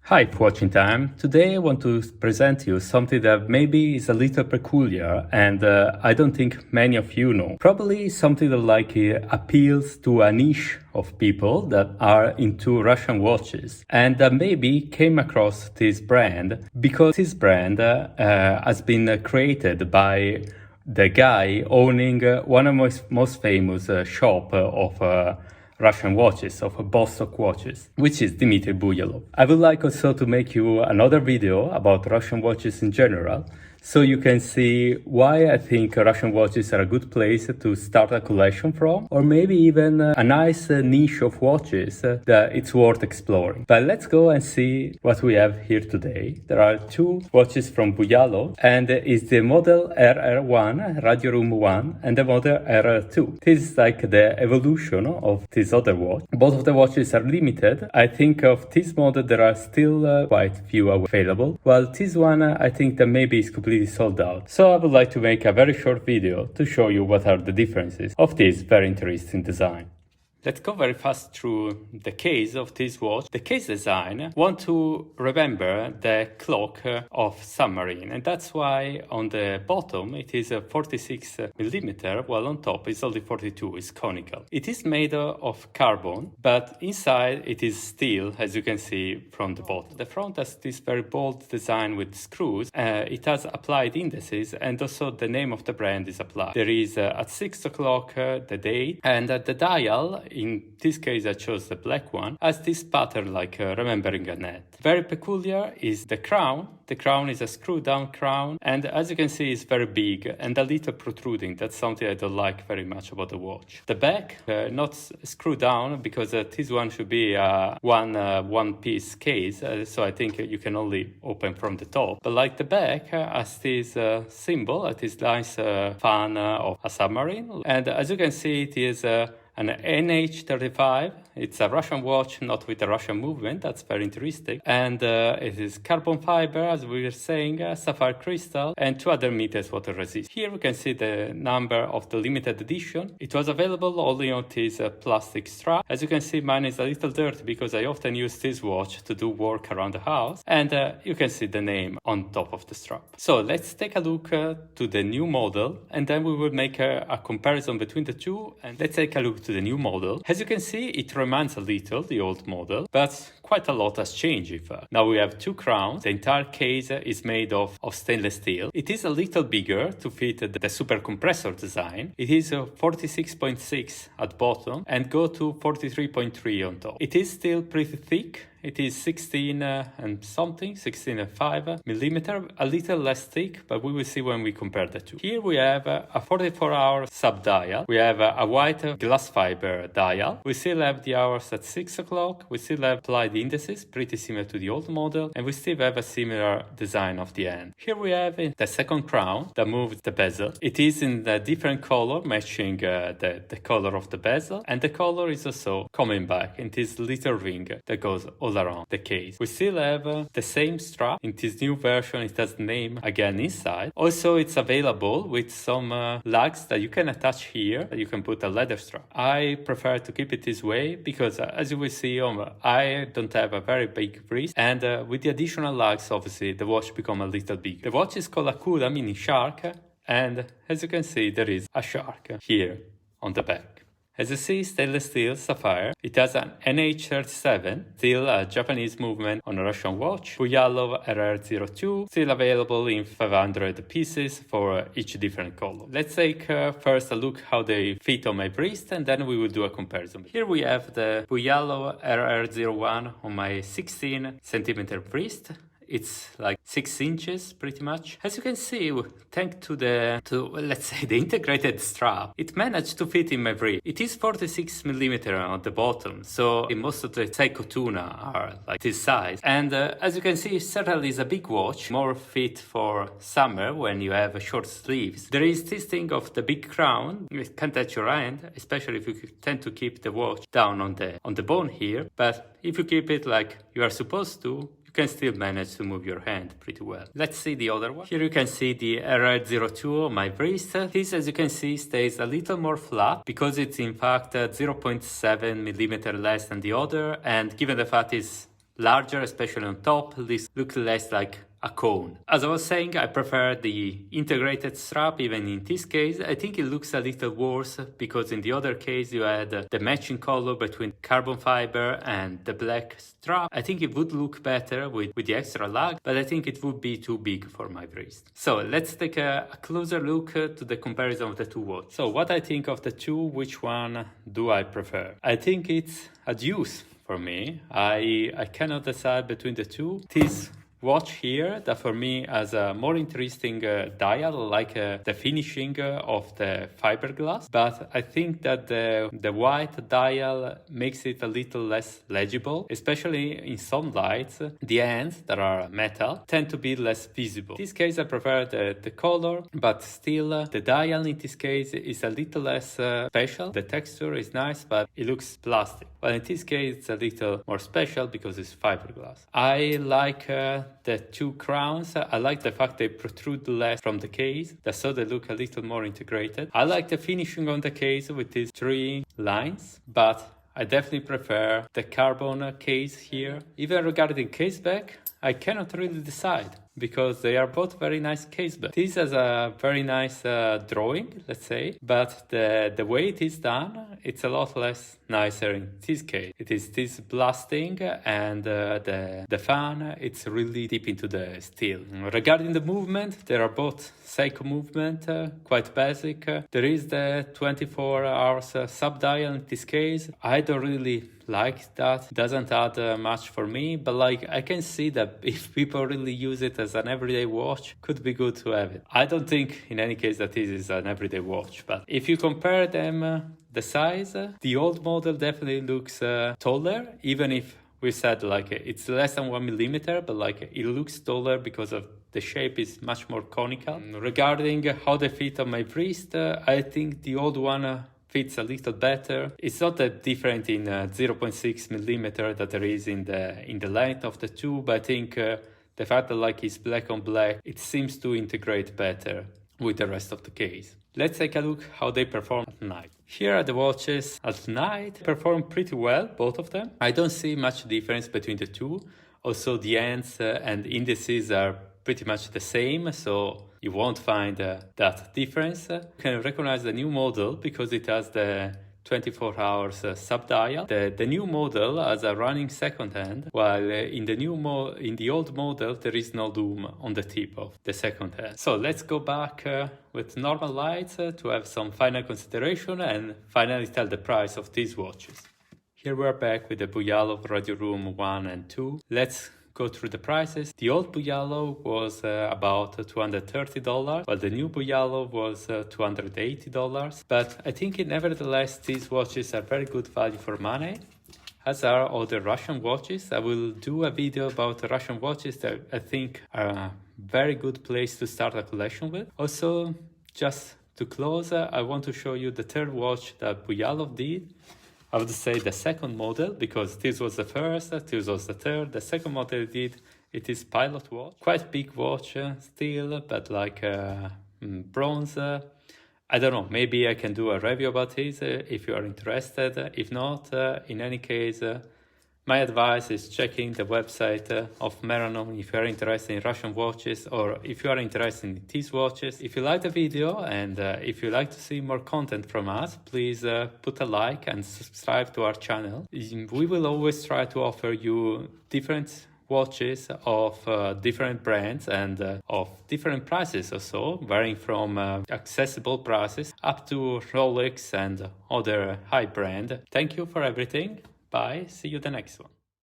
Hi, Watching Time. Today I want to present you something that maybe is a little peculiar and I don't think many of you know. Probably something that appeals to a niche of people that are into Russian watches and maybe came across this brand because this brand has been created by the guy owning one of most famous shop of Russian watches, of Vostok watches, which is Dmitry Buyalov. I would like also to make you another video about Russian watches in general, so you can see why I think Russian watches are a good place to start a collection from, or maybe even a nice niche of watches that it's worth exploring. But let's go and see what we have here today. There are two watches from Buyalov, and it's the model RR1, RadioRoom 1, and the model RR2. This is like the evolution of this other watch. Both of the watches are limited. I think of this model there are still quite few available, while this one I think that maybe is completely sold out. So I would like to make a very short video to show you what are the differences of this very interesting design. Let's go very fast through the case of this watch. The case design, want to remember the clock of submarine, and that's why on the bottom it is a 46 millimeter, while on top it's only 42, it's conical. It is made of carbon, but inside it is steel, as you can see from the bottom. The front has this very bold design with screws. It has applied indices, and also the name of the brand is applied. There is at 6 o'clock the date, and the dial, in this case I chose the black one, has this pattern like remembering a net. Very peculiar is the crown. The crown is a screw down crown, and as you can see it's very big and a little protruding. That's something I don't like very much about the watch. The back, not screw down, because this one should be one piece case, so I think you can only open from the top. But like the back has this symbol, this nice fan of a submarine, and as you can see it is an Nh35. It's a Russian watch, not with a Russian movement. That's very interesting. And it is carbon fiber, as we were saying, sapphire crystal, and 2 other meters water resist. Here we can see the number of the limited edition. It was available only on this plastic strap. As you can see, mine is a little dirty because I often use this watch to do work around the house. And you can see the name on top of the strap. So let's take a look to the new model, and then we will make a comparison between the two. And let's take a look to the new model. As you can see, it reminds a little the old model, but quite a lot has changed in fact. Now we have 2 crowns. The entire case is made of stainless steel. It is a little bigger to fit the super compressor design. It is 46.6 at bottom and go to 43.3 on top. It is still pretty thick. It is 16.5 millimeter, a little less thick, but we will see when we compare the two. Here we have a 44-hour sub-dial. We have a white glass fiber dial. We still have the hours at 6 o'clock. We still have applied indices, pretty similar to the old model, and we still have a similar design of the end. Here we have the second crown that moves the bezel. It is in a different color, matching the color of the bezel, and the color is also coming back in this little ring that goes all around the case. We still have the same strap. In this new version it has the name again inside. Also it's available with some lugs that you can attach here. You can put a leather strap. I prefer to keep it this way because as you will see, I don't have a very big wrist, and with the additional lugs obviously the watch become a little big. The watch is called Akula, meaning shark, and as you can see there is a shark here on the back. As you see, stainless steel sapphire. It has an Nh37, still a Japanese movement on a Russian watch. Buyalov RR02, still available in 500 pieces for each different color. Let's take first a look how they fit on my wrist, and then we will do a comparison. Here we have the Buyalov RR01 on my 16 centimeter wrist. It's like 6 inches pretty much. As you can see, thanks to let's say the integrated strap, it managed to fit in my wrist. It is 46 millimeter on the bottom, so in most of the Seiko Tuna are like this size. And as you can see, it certainly is a big watch, more fit for summer when you have short sleeves. There is this thing of the big crown. It can touch your hand, especially if you tend to keep the watch down on the bone here. But if you keep it like you are supposed to, can still manage to move your hand pretty well. Let's see the other one. Here you can see the RR02 on my wrist. This, as you can see, stays a little more flat because it's in fact 0.7 millimeter less than the other, and given the fact it's larger, especially on top. This looks less like a cone. As I was saying, I prefer the integrated strap. Even in this case, I think it looks a little worse because in the other case you had the matching color between carbon fiber and the black strap. I think it would look better with the extra lug, but I think it would be too big for my wrist. So let's take a closer look to the comparison of the two watches. So what I think of the two, which one do I prefer? I think it's a deuce for me. I cannot decide between the two. This watch here that for me has a more interesting dial, like the finishing of the fiberglass, but I think that the white dial makes it a little less legible, especially in some lights. The ends that are metal tend to be less visible. In this case I prefer the color, but still the dial in this case is a little less special. The texture is nice, but it looks plastic. Well, in this case it's a little more special because it's fiberglass. I like the two crowns. I like the fact they protrude less from the case, so they look a little more integrated. I like the finishing on the case with these three lines, but I definitely prefer the carbon case here. Even regarding case back, I cannot really decide because they are both very nice case back. This has a very nice drawing, let's say, but the way it is done, it's a lot less nicer in this case. It is this blasting and the fan, it's really deep into the steel. Regarding the movement, there are both Seiko movement, quite basic. There is the 24 hours sub-dial in this case. I don't really like that. It doesn't add much for me, but like I can see that if people really use it as an everyday watch, could be good to have it. I don't think in any case that this is an everyday watch, but if you compare them, the size, the old model definitely looks taller, even if we said like it's less than 1 millimeter, but like it looks taller because of the shape is much more conical. Regarding how they fit on my wrist, I think the old one fits a little better. It's not that different in 0.6 millimeter that there is in the length of the two, but I think the fact that like it's black on black, it seems to integrate better with the rest of the case. Let's take a look how they perform at night. Here are the watches at night. Perform pretty well, both of them. I don't see much difference between the two. Also the ends and indices are pretty much the same, so you won't find that difference. You can recognize the new model because it has the 24 hours sub-dial. The new model has a running second hand, while in the old model there is no lume on the tip of the second hand. So let's go back with normal lights to have some final consideration and finally tell the price of these watches. Here we are back with the Buyalov RadioRoom 1 and 2. Let's go through the prices. The old Buyalov was about $230, while the new Buyalov was $280. But I think nevertheless these watches are very good value for money, as are other Russian watches. I will do a video about Russian watches that I think are a very good place to start a collection with. Also, just to close, I want to show you the third watch that Buyalov did. I would say the second model, because this was the first, this was the third. The second model it did, it is pilot watch. Quite big watch still, but like bronze. I don't know, maybe I can do a review about this if you are interested. If not, in any case, my advice is checking the website of Meranon if you are interested in Russian watches or if you are interested in these watches. If you like the video and if you like to see more content from us, please put a like and subscribe to our channel. We will always try to offer you different watches of different brands and of different prices also, varying from accessible prices up to Rolex and other high brand. Thank you for everything. Bye. See you the next one.